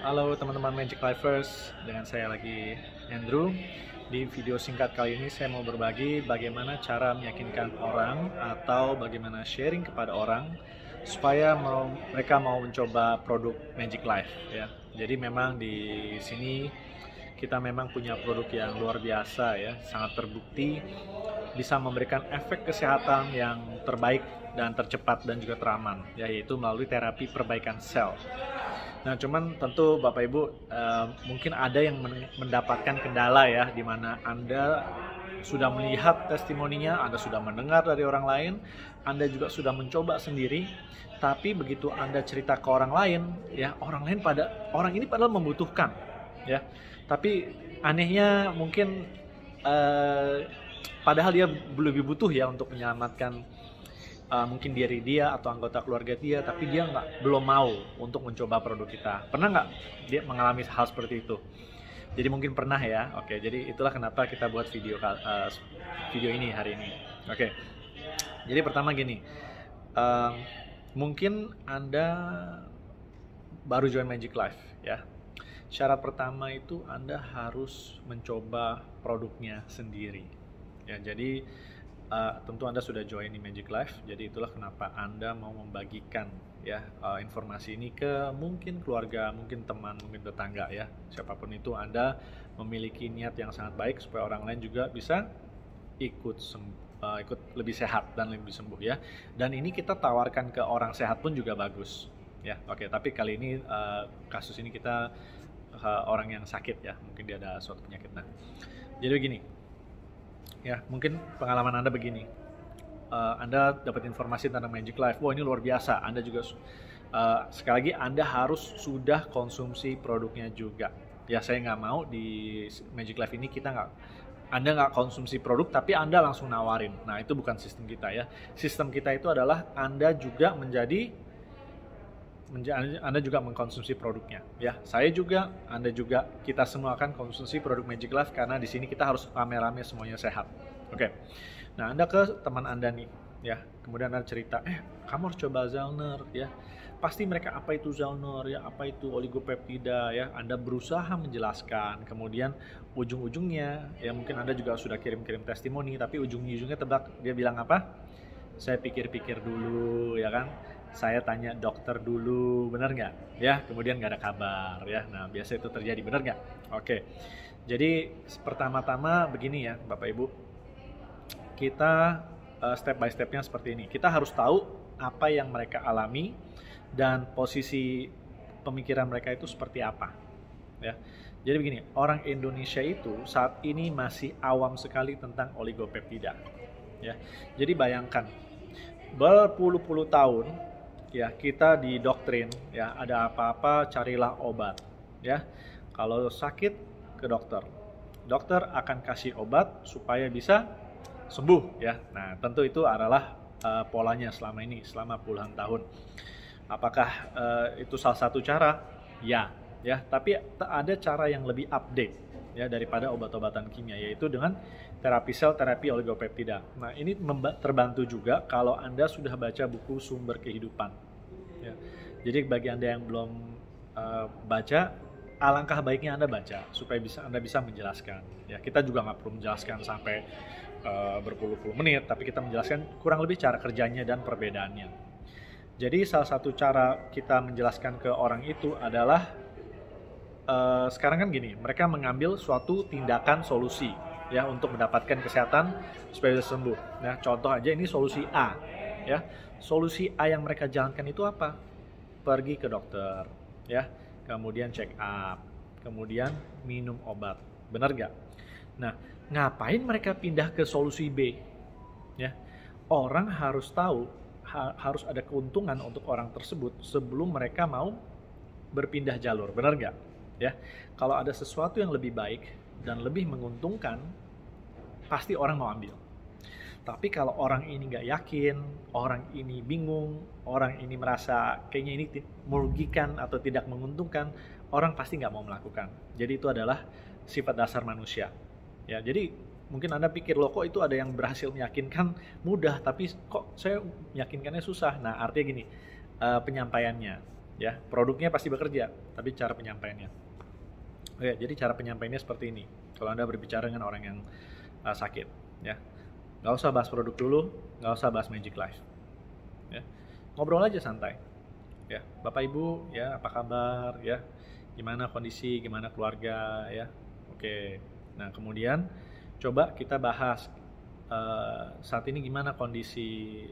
Halo teman-teman Magic Lifers, dengan saya lagi Andrew. Di video singkat kali ini saya mau berbagi bagaimana cara meyakinkan orang atau bagaimana sharing kepada orang supaya mereka mau mencoba produk Magic Life ya. Jadi memang di sini kita memang punya produk yang luar biasa ya, sangat terbukti bisa memberikan efek kesehatan yang terbaik dan tercepat dan juga teraman, yaitu melalui terapi perbaikan sel. Nah, cuman tentu Bapak Ibu mungkin ada yang mendapatkan kendala ya, di mana Anda sudah melihat testimoninya, Anda sudah mendengar dari orang lain, Anda juga sudah mencoba sendiri, tapi begitu Anda cerita ke orang lain, ya orang ini padahal membutuhkan, ya. Tapi anehnya mungkin padahal dia lebih butuh ya untuk menyelamatkan mungkin diri dia atau anggota keluarga dia, tapi dia belum mau untuk mencoba produk kita. Pernah nggak dia mengalami hal seperti itu? Jadi mungkin pernah ya. Oke, jadi itulah kenapa kita buat video ini hari ini. Oke, jadi pertama gini, mungkin Anda baru join Magic Life ya. Syarat pertama itu Anda harus mencoba produknya sendiri. Ya, jadi tentu Anda sudah join di Magic Life, jadi itulah kenapa Anda mau membagikan ya informasi ini ke mungkin keluarga, mungkin teman, mungkin tetangga ya. Siapapun itu, Anda memiliki niat yang sangat baik supaya orang lain juga bisa ikut lebih sehat dan lebih sembuh ya. Dan ini kita tawarkan ke orang sehat pun juga bagus ya. Oke, tapi kali ini kasus ini kita orang yang sakit ya, mungkin dia ada suatu penyakit. Nah, jadi begini. Ya, mungkin pengalaman Anda begini, Anda dapat informasi tentang Magic Life, wah ini luar biasa. Anda juga sekali lagi Anda harus sudah konsumsi produknya juga. Ya, saya nggak mau di Magic Life ini Anda nggak konsumsi produk, tapi Anda langsung nawarin. Nah, itu bukan sistem kita ya. Sistem kita itu adalah Anda juga Anda juga mengkonsumsi produknya ya. Saya juga, Anda juga, kita semua akan konsumsi produk Magic Life karena di sini kita harus rame-rame semuanya sehat. Oke. Nah, Anda ke teman Anda nih ya. Kemudian Anda cerita, kamu harus coba Zellner ya. Pasti mereka apa itu Zellner ya, apa itu oligopeptida ya. Anda berusaha menjelaskan, kemudian ujung-ujungnya ya mungkin Anda juga sudah kirim-kirim testimoni, tapi ujung-ujungnya tebak dia bilang apa? Saya pikir-pikir dulu ya kan. Saya tanya dokter dulu, benar nggak? Ya, kemudian nggak ada kabar ya. Nah, biasa itu terjadi, benar nggak? Oke, jadi pertama-tama begini ya Bapak Ibu, kita step by stepnya seperti ini. Kita harus tahu apa yang mereka alami dan posisi pemikiran mereka itu seperti apa ya. Jadi begini, orang Indonesia itu saat ini masih awam sekali tentang oligopeptida ya. Jadi bayangkan, berpuluh-puluh tahun ya kita didoktrin ya, ada apa-apa carilah obat ya. Kalau sakit ke dokter, dokter akan kasih obat supaya bisa sembuh ya. Nah, tentu itu adalah polanya selama ini, selama puluhan tahun. Apakah itu salah satu cara? Ya, tapi ada cara yang lebih update ya daripada obat-obatan kimia, yaitu dengan terapi sel, terapi oligopeptida. Nah, ini terbantu juga kalau Anda sudah baca buku Sumber Kehidupan. Ya. Jadi bagi Anda yang belum baca, alangkah baiknya Anda baca supaya Anda bisa menjelaskan. Ya, kita juga nggak perlu menjelaskan sampai berpuluh-puluh menit, tapi kita menjelaskan kurang lebih cara kerjanya dan perbedaannya. Jadi salah satu cara kita menjelaskan ke orang itu adalah sekarang kan gini, mereka mengambil suatu tindakan solusi ya untuk mendapatkan kesehatan supaya bisa sembuh. Nah, contoh aja ini solusi A ya. Solusi A yang mereka jalankan itu apa? Pergi ke dokter ya, kemudian check up, kemudian minum obat. Benar nggak? Nah, ngapain mereka pindah ke solusi B? Ya, orang harus tahu, harus ada keuntungan untuk orang tersebut sebelum mereka mau berpindah jalur. Benar nggak? Ya, kalau ada sesuatu yang lebih baik dan lebih menguntungkan, pasti orang mau ambil. Tapi kalau orang ini nggak yakin, orang ini bingung, orang ini merasa kayaknya ini merugikan atau tidak menguntungkan, orang pasti nggak mau melakukan. Jadi itu adalah sifat dasar manusia. Ya, jadi mungkin Anda pikir, loh kok itu ada yang berhasil meyakinkan mudah, tapi kok saya meyakinkannya susah. Nah, artinya gini, penyampaiannya. ya. Produknya pasti bekerja, tapi cara penyampaiannya. Oke, jadi cara penyampaiannya seperti ini. Kalau Anda berbicara dengan orang yang sakit, ya, nggak usah bahas produk dulu, nggak usah bahas Magic Life, ya. Ngobrol aja santai, ya. Bapak Ibu, ya, apa kabar, ya, gimana kondisi, gimana keluarga, ya. Oke. Nah, kemudian coba kita bahas saat ini gimana kondisi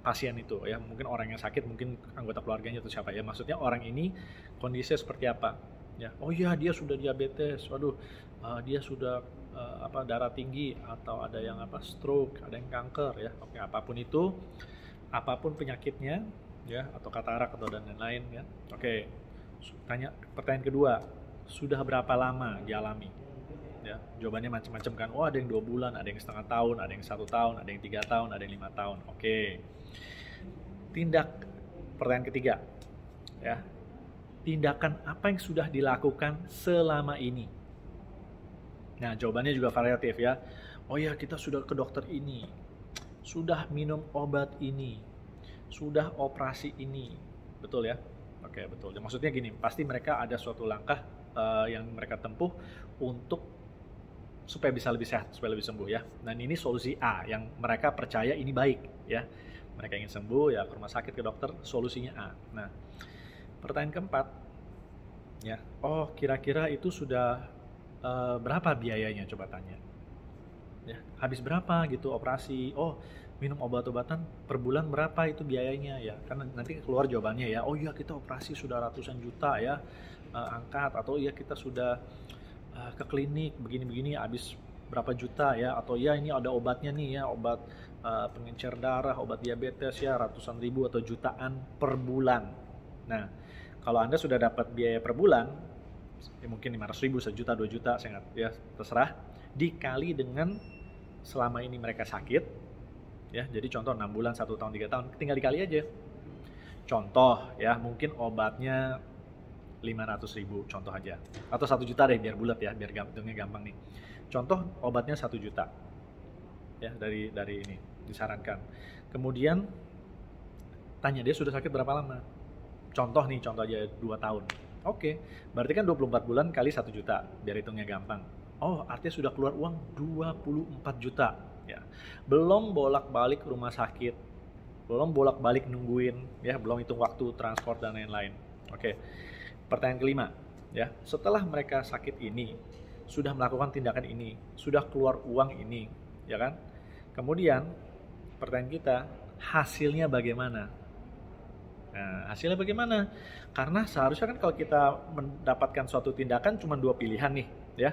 pasien itu, ya. Mungkin orang yang sakit, mungkin anggota keluarganya atau siapa, ya. Maksudnya orang ini kondisinya seperti apa, ya. Oh iya, dia sudah diabetes, waduh, dia sudah darah tinggi, atau ada yang stroke, ada yang kanker, ya. Oke, apapun itu, apapun penyakitnya, ya, atau katarak atau dan lain-lain, ya. Oke, tanya pertanyaan kedua, sudah berapa lama dialami, ya. Jawabannya macam-macam kan. Oh, ada yang 2 bulan, ada yang setengah tahun, ada yang 1 tahun, ada yang 3 tahun, ada yang 5 tahun. Oke. Pertanyaan ketiga, ya. Tindakan apa yang sudah dilakukan selama ini? Nah, jawabannya juga variatif, ya. Oh ya, kita sudah ke dokter ini, sudah minum obat ini, sudah operasi ini. Betul, ya? Oke, betul. Maksudnya gini, pasti mereka ada suatu langkah yang mereka tempuh untuk supaya bisa lebih sehat, supaya lebih sembuh, ya. Dan ini solusi A yang mereka percaya ini baik, ya. Mereka ingin sembuh, ya, ke rumah sakit, ke dokter, solusinya A. Nah, pertanyaan keempat, ya. Oh, kira-kira itu sudah berapa biayanya, coba tanya, ya. Habis berapa gitu operasi? Oh, minum obat-obatan per bulan berapa itu biayanya, ya. Kan nanti keluar jawabannya, ya. Oh iya, kita operasi sudah ratusan juta, ya, angkat, atau iya kita sudah ke klinik begini-begini habis berapa juta, ya. Atau ya ini ada obatnya nih, ya, obat pengencer darah, obat diabetes, ya, ratusan ribu atau jutaan per bulan. Nah, kalau Anda sudah dapat biaya per bulan, ya mungkin 500 ribu, 1 juta, 2 juta, saya nggak, ya, terserah, dikali dengan selama ini mereka sakit, ya. Jadi contoh 6 bulan, 1 tahun, 3 tahun, tinggal dikali aja. Contoh, ya, mungkin obatnya 500 ribu, contoh aja, atau 1 juta deh, biar bulat, ya, biar hitungnya gampang nih. Contoh obatnya 1 juta, ya, dari ini disarankan. Kemudian tanya dia sudah sakit berapa lama. Contoh aja 2 tahun. Oke, berarti kan 24 bulan kali 1 juta, biar hitungnya gampang. Oh, artinya sudah keluar uang 24 juta, ya. Belum bolak-balik rumah sakit, belum bolak-balik nungguin, ya, belum hitung waktu transport dan lain-lain. Oke. Pertanyaan kelima, ya. Setelah mereka sakit ini, sudah melakukan tindakan ini, sudah keluar uang ini, ya kan? Kemudian pertanyaan kita, hasilnya bagaimana? Nah, hasilnya bagaimana? Karena seharusnya kan kalau kita mendapatkan suatu tindakan cuma 2 pilihan nih, ya.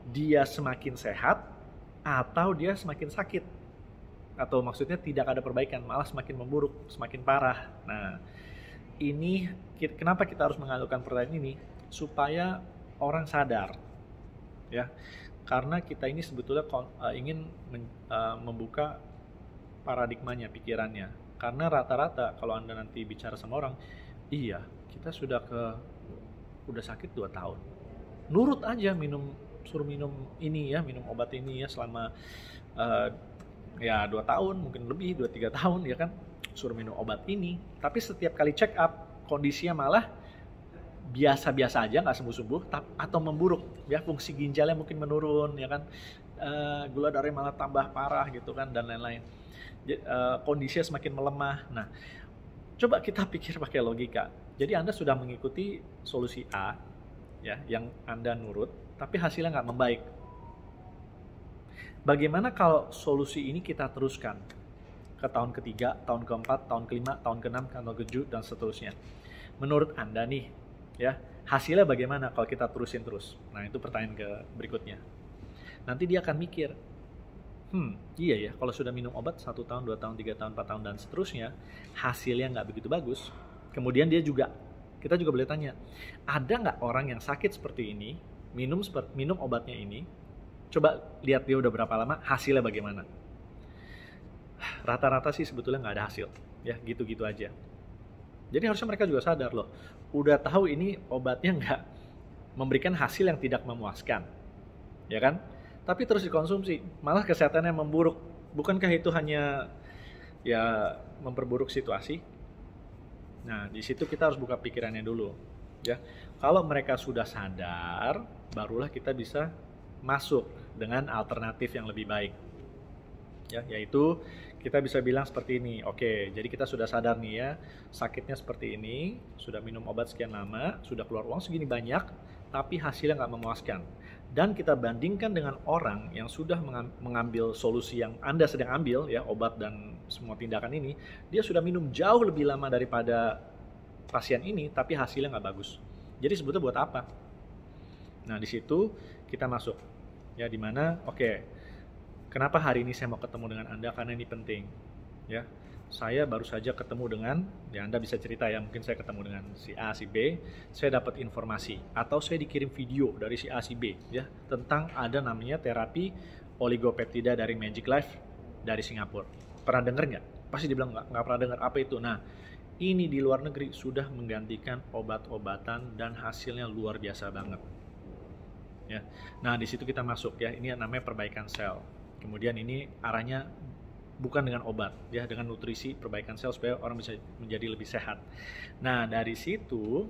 Dia semakin sehat atau dia semakin sakit. Atau maksudnya tidak ada perbaikan, malah semakin memburuk, semakin parah. Nah, ini kenapa kita harus mengajukan pertanyaan ini? Supaya orang sadar, ya. Karena kita ini sebetulnya ingin membuka paradigmanya, pikirannya. Karena rata-rata kalau Anda nanti bicara sama orang, iya, kita sudah sakit 2 tahun. Nurut aja, suruh minum ini, ya, minum obat ini, ya, selama 2 tahun, mungkin lebih, 2-3 tahun, ya kan. Suruh minum obat ini, tapi setiap kali check up kondisinya malah biasa-biasa aja, nggak sembuh-sembuh, atau memburuk, ya, fungsi ginjalnya mungkin menurun, ya kan, gula darahnya malah tambah parah gitu kan, dan lain-lain. Kondisinya semakin melemah. Nah, coba kita pikir pakai logika. Jadi Anda sudah mengikuti solusi A, ya, yang Anda nurut, tapi hasilnya nggak membaik. Bagaimana kalau solusi ini kita teruskan ke tahun ketiga, tahun keempat, tahun kelima, tahun keenam, tahun ketujuh, dan seterusnya? Menurut Anda nih, ya, hasilnya bagaimana kalau kita terusin terus? Nah, itu pertanyaan berikutnya. Nanti dia akan mikir, iya ya, kalau sudah minum obat 1 tahun, 2 tahun, 3 tahun, 4 tahun, dan seterusnya, hasilnya nggak begitu bagus. Kemudian kita juga boleh tanya, ada nggak orang yang sakit seperti ini, minum obatnya ini, coba lihat dia udah berapa lama, hasilnya bagaimana? Rata-rata sih sebetulnya nggak ada hasil, ya, gitu-gitu aja. Jadi harusnya mereka juga sadar loh, udah tahu ini obatnya nggak memberikan hasil yang tidak memuaskan, ya kan? Tapi terus dikonsumsi, malah kesehatannya memburuk. Bukankah itu hanya, ya, memperburuk situasi? Nah, di situ kita harus buka pikirannya dulu, ya. Kalau mereka sudah sadar, barulah kita bisa masuk dengan alternatif yang lebih baik, ya, yaitu kita bisa bilang seperti ini. Oke, jadi kita sudah sadar nih ya, sakitnya seperti ini, sudah minum obat sekian lama, sudah keluar uang segini banyak, tapi hasilnya nggak memuaskan. Dan kita bandingkan dengan orang yang sudah mengambil solusi yang Anda sedang ambil, ya, obat dan semua tindakan ini, dia sudah minum jauh lebih lama daripada pasien ini, tapi hasilnya nggak bagus. Jadi sebetulnya buat apa? Nah, di situ kita masuk, ya, dimana, oke, kenapa hari ini saya mau ketemu dengan Anda? Karena ini penting, ya. Saya baru saja ketemu dengan, ya, Anda bisa cerita ya, mungkin saya ketemu dengan si A, si B, saya dapat informasi, atau saya dikirim video dari si A, si B, ya, tentang ada namanya terapi oligopeptida dari Magic Life dari Singapura. Pernah dengar nggak? Pasti dibilang nggak pernah dengar. Apa itu? Nah, ini di luar negeri sudah menggantikan obat-obatan dan hasilnya luar biasa banget. Ya. Nah, di situ kita masuk ya, ini namanya perbaikan sel. Kemudian ini arahnya bukan dengan obat, ya, dengan nutrisi, perbaikan sel supaya orang bisa menjadi lebih sehat. Nah, dari situ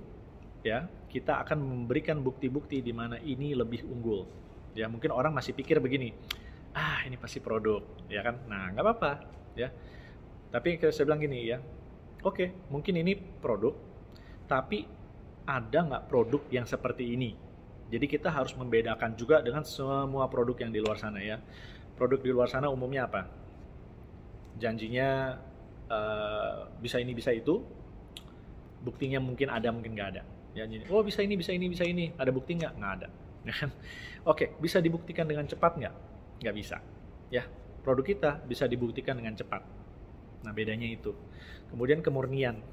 ya, kita akan memberikan bukti-bukti di mana ini lebih unggul. Ya, mungkin orang masih pikir begini, ini pasti produk, ya kan? Nah, nggak apa-apa, ya. Tapi saya bilang gini ya, oke, mungkin ini produk, tapi ada nggak produk yang seperti ini? Jadi kita harus membedakan juga dengan semua produk yang di luar sana ya. Produk di luar sana umumnya apa? Janjinya bisa ini bisa itu, buktinya mungkin ada mungkin nggak ada. Ya, oh bisa ini bisa ini bisa ini, ada bukti nggak? Nggak ada. Oke, bisa dibuktikan dengan cepat nggak? Nggak bisa. Ya, produk kita bisa dibuktikan dengan cepat. Nah, bedanya itu. Kemudian kemurnian,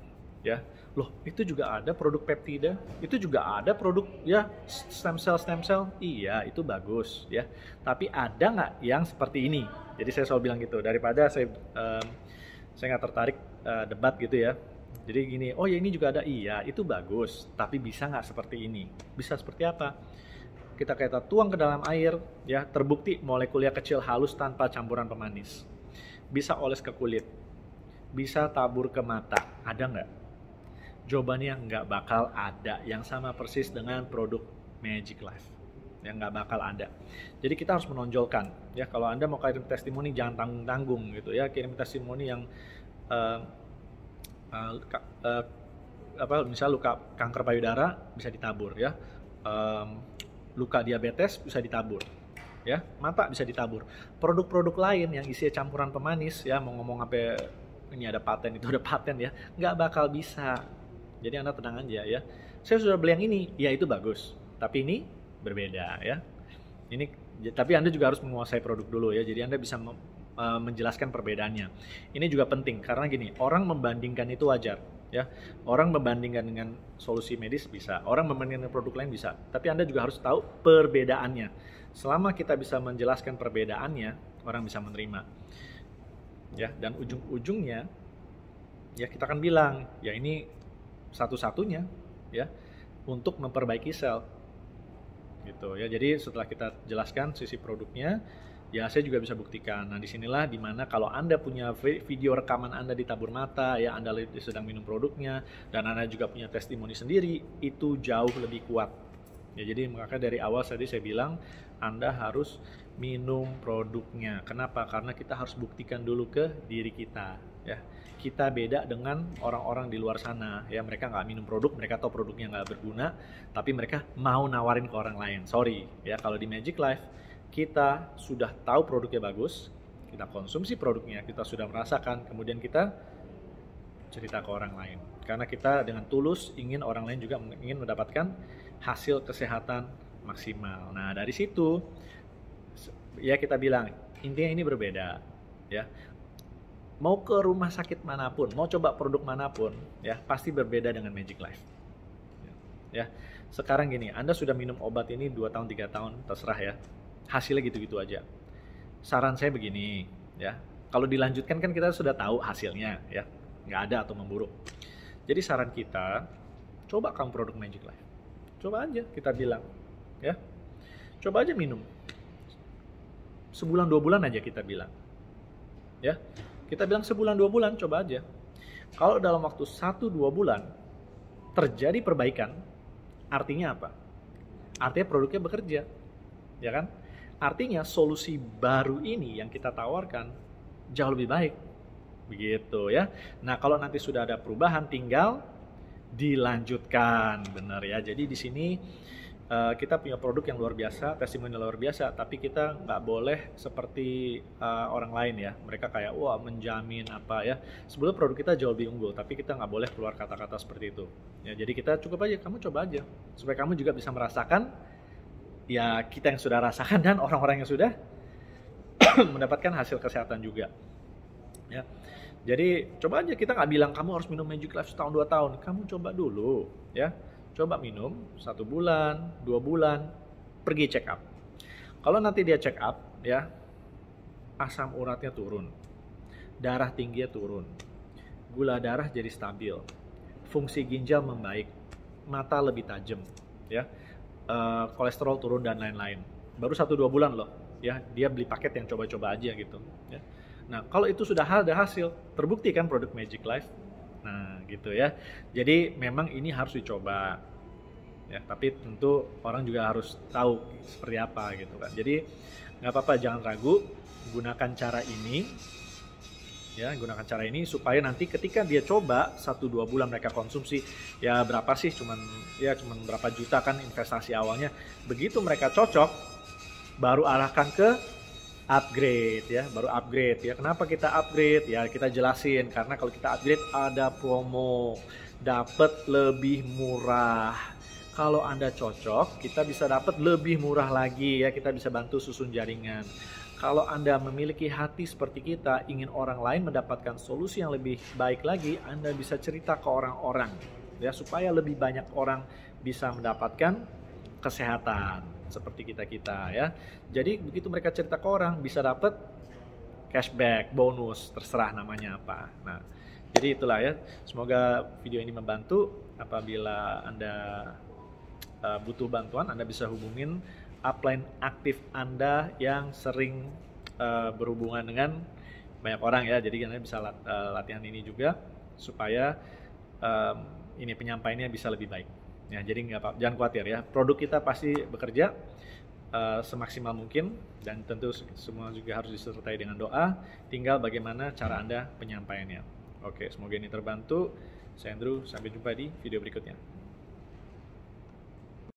ya. Loh, itu juga ada produk peptida, itu juga ada produk ya stem cell. Iya, itu bagus, ya. Tapi ada nggak yang seperti ini? Jadi saya selalu bilang gitu, daripada saya nggak tertarik debat gitu ya. Jadi gini, oh ya ini juga ada, iya itu bagus, tapi bisa nggak seperti ini? Bisa seperti apa? Kita tuang ke dalam air, ya, terbukti molekulnya kecil halus tanpa campuran pemanis. Bisa oles ke kulit, bisa tabur ke mata, ada nggak? Jawabannya nggak bakal ada yang sama persis dengan produk Magic Life. Yang nggak bakal ada. Jadi kita harus menonjolkan, ya, kalau Anda mau kirim testimoni jangan tanggung-tanggung gitu ya, kirim testimoni yang misal luka kanker payudara bisa ditabur ya, luka diabetes bisa ditabur ya, mata bisa ditabur. Produk-produk lain yang isinya campuran pemanis ya, mau ngomong apa ini ada paten itu ada paten ya, nggak bakal bisa. Jadi Anda tenang aja ya, saya sudah beli yang ini, ya itu bagus, tapi ini berbeda ya. Ini tapi Anda juga harus menguasai produk dulu ya. Jadi Anda bisa menjelaskan perbedaannya. Ini juga penting karena gini, orang membandingkan itu wajar ya. Orang membandingkan dengan solusi medis bisa, orang membandingkan dengan produk lain bisa. Tapi Anda juga harus tahu perbedaannya. Selama kita bisa menjelaskan perbedaannya, orang bisa menerima. Ya, dan ujung-ujungnya ya kita akan bilang, ya ini satu-satunya ya untuk memperbaiki sel. Gitu ya. Jadi setelah kita jelaskan sisi produknya, ya saya juga bisa buktikan. Nah, disinilah dimana kalau Anda punya video rekaman Anda ditabur mata, ya Anda sedang minum produknya, dan Anda juga punya testimoni sendiri, itu jauh lebih kuat. Ya, jadi makanya dari awal tadi saya bilang Anda harus minum produknya. Kenapa? Karena kita harus buktikan dulu ke diri kita. Ya, kita beda dengan orang-orang di luar sana. Ya, mereka nggak minum produk, mereka tahu produknya nggak berguna, tapi mereka mau nawarin ke orang lain. Sorry, ya kalau di Magic Life kita sudah tahu produknya bagus, kita konsumsi produknya, kita sudah merasakan, kemudian kita cerita ke orang lain. Karena kita dengan tulus ingin orang lain juga ingin mendapatkan hasil kesehatan maksimal. Nah, dari situ ya kita bilang intinya ini berbeda ya. Mau ke rumah sakit manapun, mau coba produk manapun ya, pasti berbeda dengan Magic Life. Ya. Sekarang gini, Anda sudah minum obat ini 2 tahun 3 tahun, terserah ya. Hasilnya gitu-gitu aja. Saran saya begini ya. Kalau dilanjutkan kan kita sudah tahu hasilnya ya. Nggak ada atau memburuk. Jadi saran kita, coba kamu produk Magic Life. Coba aja kita bilang ya. Coba aja minum. Sebulan 2 bulan aja kita bilang. Ya. Kita bilang sebulan 2 bulan, coba aja. Kalau dalam waktu 1-2 bulan terjadi perbaikan, artinya apa? Artinya produknya bekerja, ya kan? Artinya solusi baru ini yang kita tawarkan jauh lebih baik, begitu ya. Nah, kalau nanti sudah ada perubahan, tinggal dilanjutkan, benar ya. Jadi di sini kita punya produk yang luar biasa, testimoni luar biasa, tapi kita nggak boleh seperti orang lain ya. Mereka kayak, wah menjamin apa ya. Sebelum produk kita jauh lebih unggul, tapi kita nggak boleh keluar kata-kata seperti itu. Ya, jadi kita cukup aja, kamu coba aja. Supaya kamu juga bisa merasakan, ya kita yang sudah rasakan dan orang-orang yang sudah mendapatkan hasil kesehatan juga. Ya. Jadi coba aja, kita nggak bilang kamu harus minum Magic Life setahun 2 tahun. Kamu coba dulu ya. Coba minum 1 bulan, 2 bulan, pergi check up. Kalau nanti dia check up, ya, asam uratnya turun, darah tingginya turun, gula darah jadi stabil, fungsi ginjal membaik, mata lebih tajam, ya, kolesterol turun dan lain-lain. Baru 1-2 bulan loh, ya, dia beli paket yang coba-coba aja gitu. Ya. Nah, kalau itu sudah ada hasil, terbukti kan produk Magic Life. Nah, gitu ya. Jadi memang ini harus dicoba. Ya, tapi tentu orang juga harus tahu seperti apa gitu kan. Jadi nggak apa-apa, jangan ragu, gunakan cara ini. Ya, gunakan cara ini supaya nanti ketika dia coba 1-2 bulan mereka konsumsi, ya berapa sih, cuman berapa juta kan investasi awalnya. Begitu mereka cocok, baru arahkan ke upgrade ya, baru upgrade ya. Kenapa kita upgrade? Ya kita jelasin, karena kalau kita upgrade ada promo, dapat lebih murah. Kalau Anda cocok, kita bisa dapat lebih murah lagi ya, kita bisa bantu susun jaringan. Kalau Anda memiliki hati seperti kita, ingin orang lain mendapatkan solusi yang lebih baik lagi, Anda bisa cerita ke orang-orang ya, supaya lebih banyak orang bisa mendapatkan kesehatan seperti kita ya. Jadi begitu mereka cerita ke orang, bisa dapat cashback, bonus, terserah namanya apa. Nah, jadi itulah ya. Semoga video ini membantu. Apabila Anda butuh bantuan, Anda bisa hubungin upline aktif Anda yang sering berhubungan dengan banyak orang ya. Jadi Anda bisa latihan ini juga supaya ini penyampaiannya bisa lebih baik. Ya, jadi jangan khawatir ya, produk kita pasti bekerja semaksimal mungkin, dan tentu semua juga harus disertai dengan doa. Tinggal bagaimana cara Anda penyampaiannya. Oke, semoga ini terbantu. Saya Andrew, sampai jumpa di video berikutnya.